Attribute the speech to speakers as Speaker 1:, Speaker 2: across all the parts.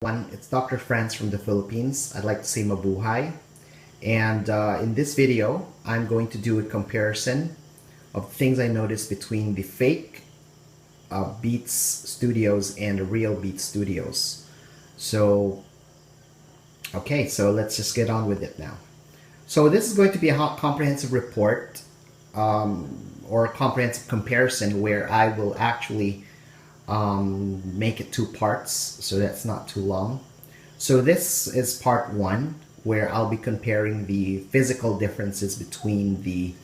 Speaker 1: It's Dr. Franz from the Philippines. I'd like to say mabuhay. And in this video, I'm going to do a comparison of things I noticed between the fake Beats Studios and the real Beats Studios. So, okay, so let's just get on with it now. So this is going to be a comprehensive report or a comprehensive comparison where I will actually make it two parts so that's not too long. So this is part one where I'll be comparing the physical differences between the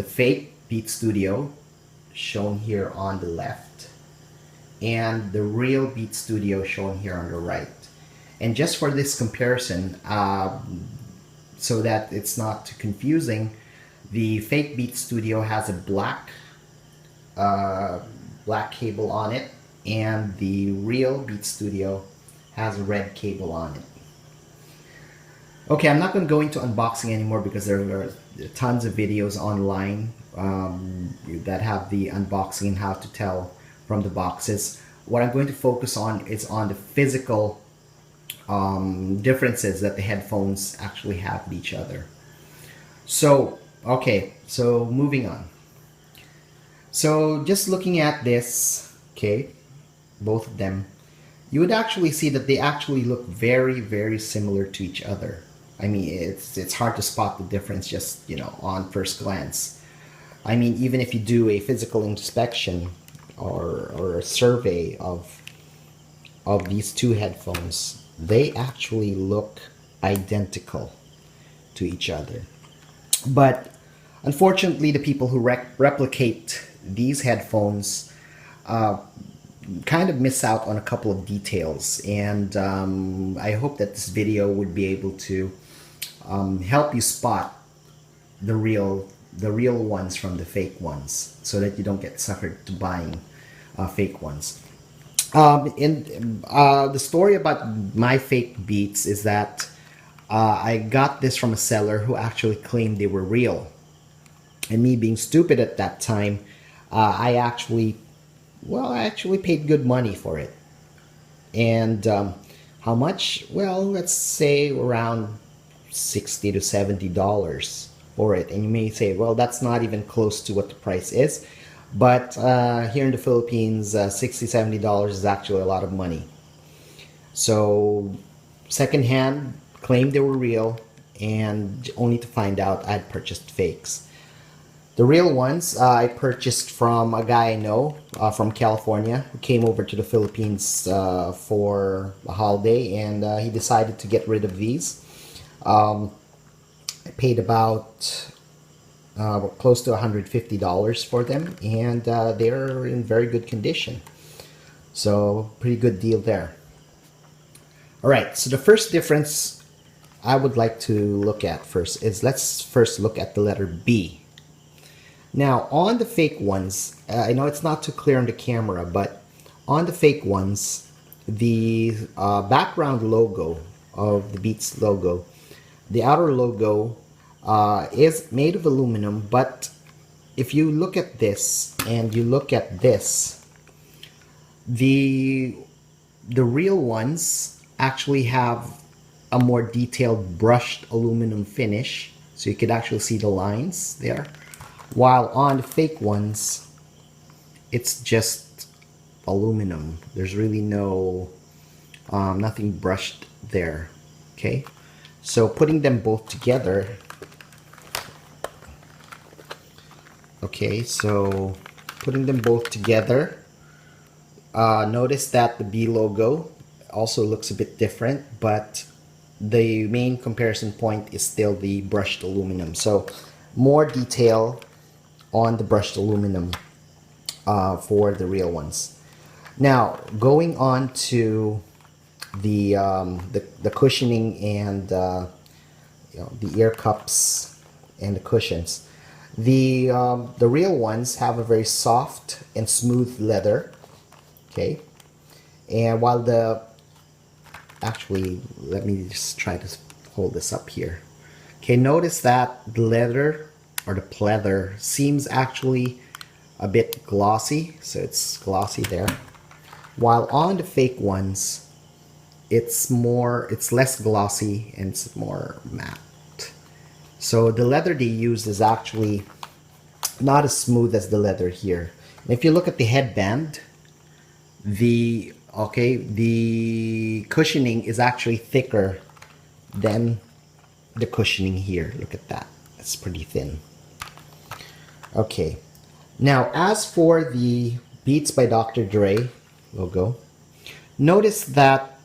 Speaker 1: fake Beat Studio shown here on the left and the real Beat Studio shown here on the right. And just for this comparison, so that it's not too confusing, the fake Beat Studio has a black cable on it, and the real Beat Studio has a red cable on it. Okay, I'm not going to go into unboxing anymore because there are tons of videos online that have the unboxing and how to tell from the boxes. What I'm going to focus on is on the physical differences that the headphones actually have with each other. So, okay, so moving on. So just looking at this, okay, both of them, you would actually see that they actually look very, very similar to each other. I mean, it's hard to spot the difference just, on first glance. I mean, even if you do a physical inspection or a survey of these two headphones, they actually look identical to each other. But unfortunately, the people who replicate these headphones kind of miss out on a couple of details, and I hope that this video would be able to help you spot the real ones from the fake ones, so that you don't get suckered to buying fake ones. The story about my fake Beats is that I got this from a seller who actually claimed they were real. And me being stupid at that time, I actually paid good money for it. And how much? Well, let's say around $60 to $70 for it. And you may say, well, that's not even close to what the price is. But here in the Philippines, $60, $70 is actually a lot of money. So secondhand, claimed they were real, and only to find out I'd purchased fakes. The real ones I purchased from a guy I know from California who came over to the Philippines for a holiday, and he decided to get rid of these. I paid about close to $150 for them, and they're in very good condition. So pretty good deal there. Alright, so the first difference I would like to look at first is, let's first look at the letter B. Now, on the fake ones, I know it's not too clear on the camera, but on the fake ones, the background logo of the Beats logo, the outer logo is made of aluminum, but if you look at this and you look at this, the real ones actually have a more detailed brushed aluminum finish, so you could actually see the lines there. While on the fake ones, it's just aluminum. There's really nothing brushed there. Okay, so putting them both together. Okay, so putting them both together, notice that the B logo also looks a bit different, but the main comparison point is still the brushed aluminum. So more detail on the brushed aluminum for the real ones. Now, going on to the cushioning and the ear cups and the cushions. The real ones have a very soft and smooth leather. Okay, and while actually, let me just try to hold this up here. Okay, notice that the leather or the pleather seems actually a bit glossy, so it's glossy there. while on the fake ones, it's less glossy and it's more matte. So the leather they use is actually not as smooth as the leather here. And if you look at the headband, the cushioning is actually thicker than the cushioning here. Look at that. It's pretty thin. Okay. Now, as for the Beats by Dr. Dre logo, notice that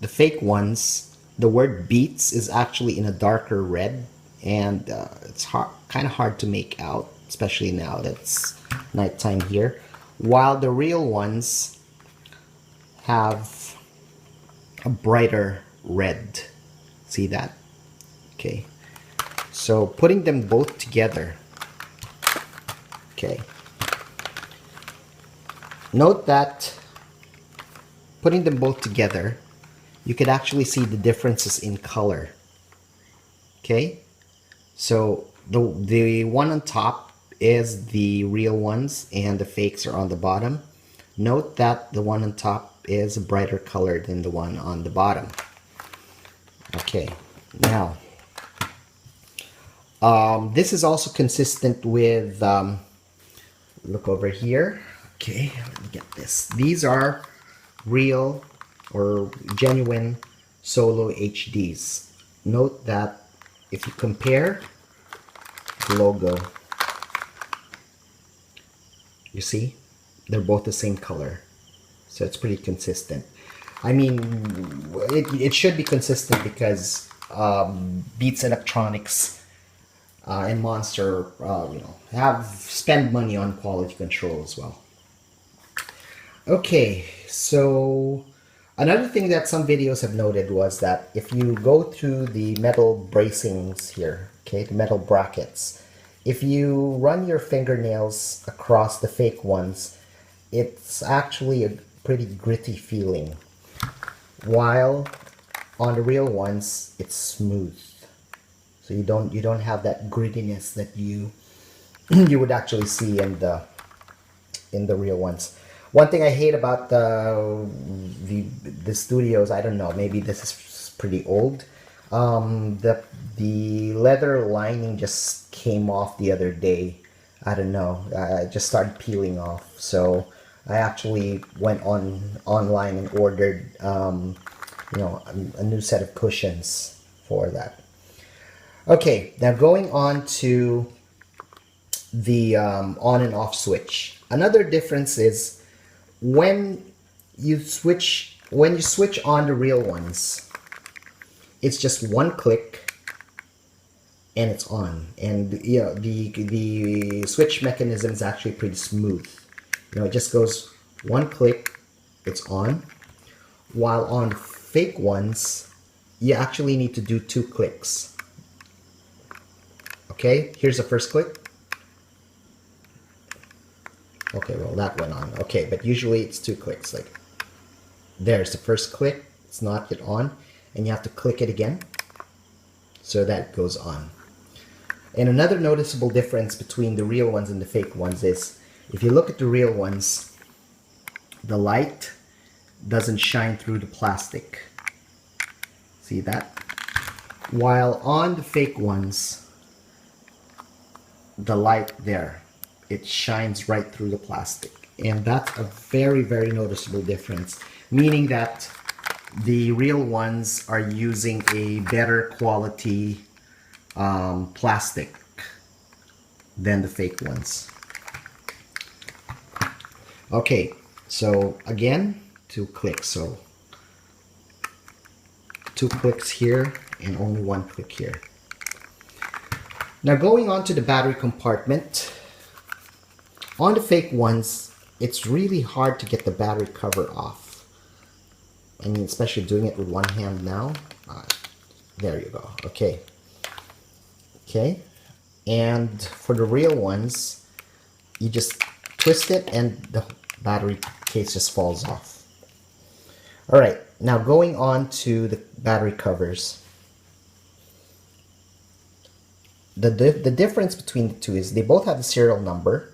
Speaker 1: the fake ones, the word Beats is actually in a darker red, and it's kind of hard to make out, especially now that it's nighttime here. While the real ones have a brighter red. See that? Okay. So putting them both together. Okay. Note that putting them both together, you could actually see the differences in color. Okay? So the one on top is the real ones and the fakes are on the bottom. Note that the one on top is a brighter color than the one on the bottom. Okay, now this is also consistent with look over here. Okay, let me get this. These are real or genuine Solo HDs. Note that if you compare the logo, you see they're both the same color, so it's pretty consistent. I mean, it should be consistent because Beats Electronics and Monster, have spent money on quality control as well. Okay, so another thing that some videos have noted was that if you go through the metal bracings here, okay, the metal brackets, if you run your fingernails across the fake ones, it's actually a pretty gritty feeling, while on the real ones it's smooth. So you don't have that grittiness that you you would actually see in the real ones. One thing I hate about the studios, I don't know, maybe this is pretty old. The leather lining just came off the other day. I don't know. I just started peeling off. So I actually went online and ordered a new set of cushions for that. Okay, now going on to the on and off switch. Another difference is when you switch on the real ones, it's just one click and it's on. And the switch mechanism is actually pretty smooth. It just goes one click, it's on. While on fake ones, you actually need to do 2 clicks. Okay, here's the first click. Okay, well that went on. Okay, but usually it's 2 clicks. Like, there's the first click, it's not yet on, and you have to click it again so that it goes on. And another noticeable difference between the real ones and the fake ones is, if you look at the real ones, the light doesn't shine through the plastic. See that? While on the fake ones, the light there, it shines right through the plastic. And that's a very, very noticeable difference, meaning that the real ones are using a better quality plastic than the fake ones. Okay, so again, 2 clicks. So 2 clicks here and only 1 click here. Now going on to the battery compartment. On the fake ones, it's really hard to get the battery cover off. I mean, especially doing it with one hand now. There you go. Okay. Okay. And for the real ones, you just twist it and the battery case just falls off. All right. Now going on to the battery covers. The difference between the two is they both have the serial number.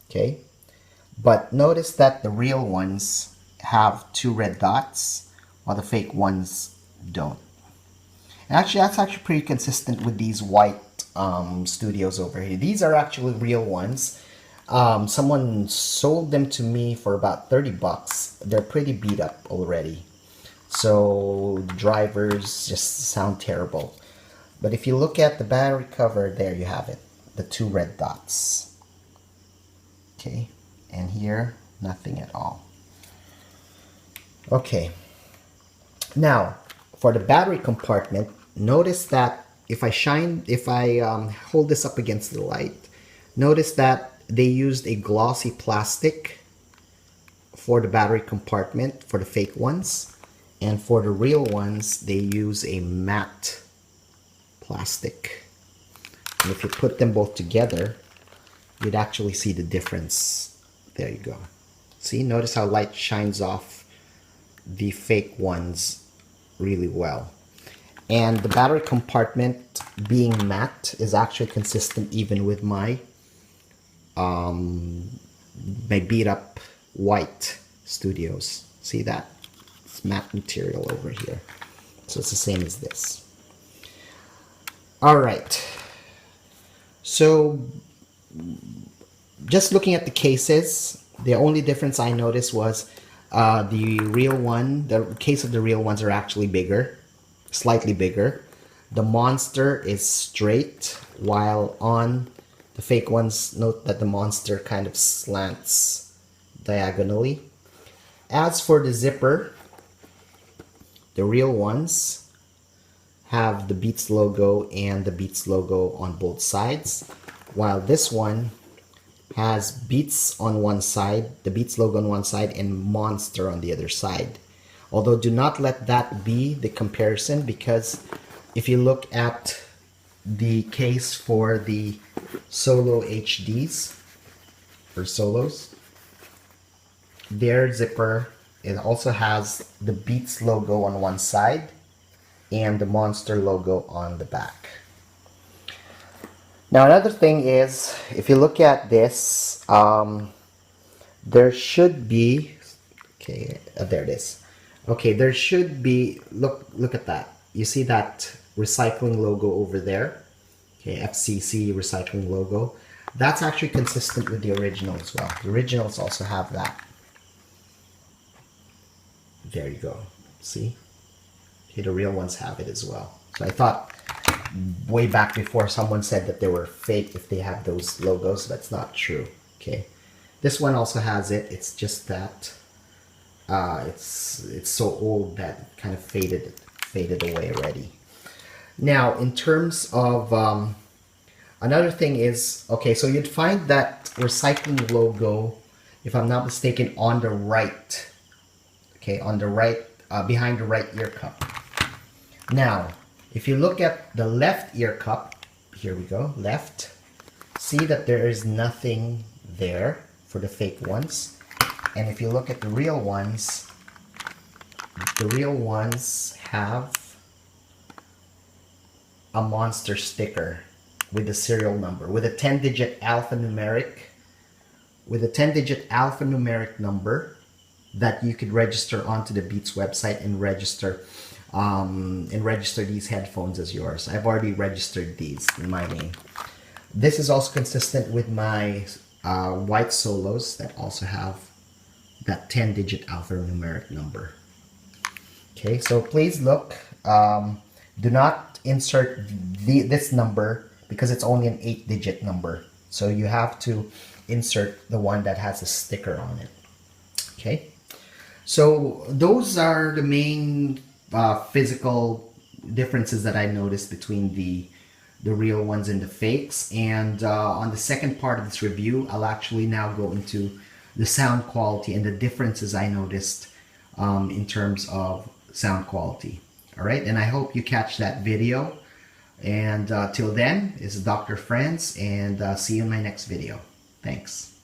Speaker 1: Okay. But notice that the real ones have two red dots while the fake ones don't. And actually, that's actually pretty consistent with these white studios over here. These are actually real ones. Someone sold them to me for about 30 bucks. They're pretty beat up already. So the drivers just sound terrible. But if you look at the battery cover, there you have it. The two red dots. Okay, and here, nothing at all. Okay, now for the battery compartment, notice that if I hold this up against the light, notice that they used a glossy plastic for the battery compartment for the fake ones, and for the real ones they use a matte plastic. And if you put them both together, you'd actually see the difference. There you go. See, notice how light shines off the fake ones really well. And the battery compartment being matte is actually consistent even with my beat up white studios. See that? It's matte material over here. So it's the same as this. All right. So just looking at the cases, the only difference I noticed was the case of the real ones are actually bigger, slightly bigger. The monster is straight, while on the fake ones, note that the monster kind of slants diagonally. As for the zipper, the real ones have the Beats logo and the Beats logo on both sides, while this one has Beats on one side, the Beats logo on one side, and Monster on the other side. Although do not let that be the comparison, because if you look at the case for the Solo HDs, or Solos, their zipper, it also has the Beats logo on one side and the Monster logo on the back. Now another thing is, if you look at this, there should be, okay, there it is. Okay, there should be, look at that. You see that recycling logo over there? Okay, FCC recycling logo. That's actually consistent with the original as well. The originals also have that. There you go. See? Okay, the real ones have it as well. So I thought way back before someone said that they were fake if they have those logos. That's not true. Okay, this one also has it. It's just that it's so old that it kind of faded away already. Now in terms of another thing is, okay, so you'd find that recycling logo, if I'm not mistaken, on the right. Okay, on the right, behind the right ear cup. Now, if you look at the left ear cup, here we go, left, see that there is nothing there for the fake ones. And if you look at the real ones have a Monster sticker with a serial number, with a 10-digit alphanumeric number that you could register onto the Beats website and register these headphones as yours. I've already registered these in my name. This is also consistent with my white Solos that also have that 10-digit alphanumeric number. Okay, so please look. Do not insert this number because it's only an 8-digit number. So you have to insert the one that has a sticker on it. Okay, so those are the main physical differences that I noticed between the real ones and the fakes. And on the second part of this review, I'll actually now go into the sound quality and the differences I noticed in terms of sound quality. All right, and I hope you catch that video. And till then, it's Dr. Franz, and see you in my next video. Thanks.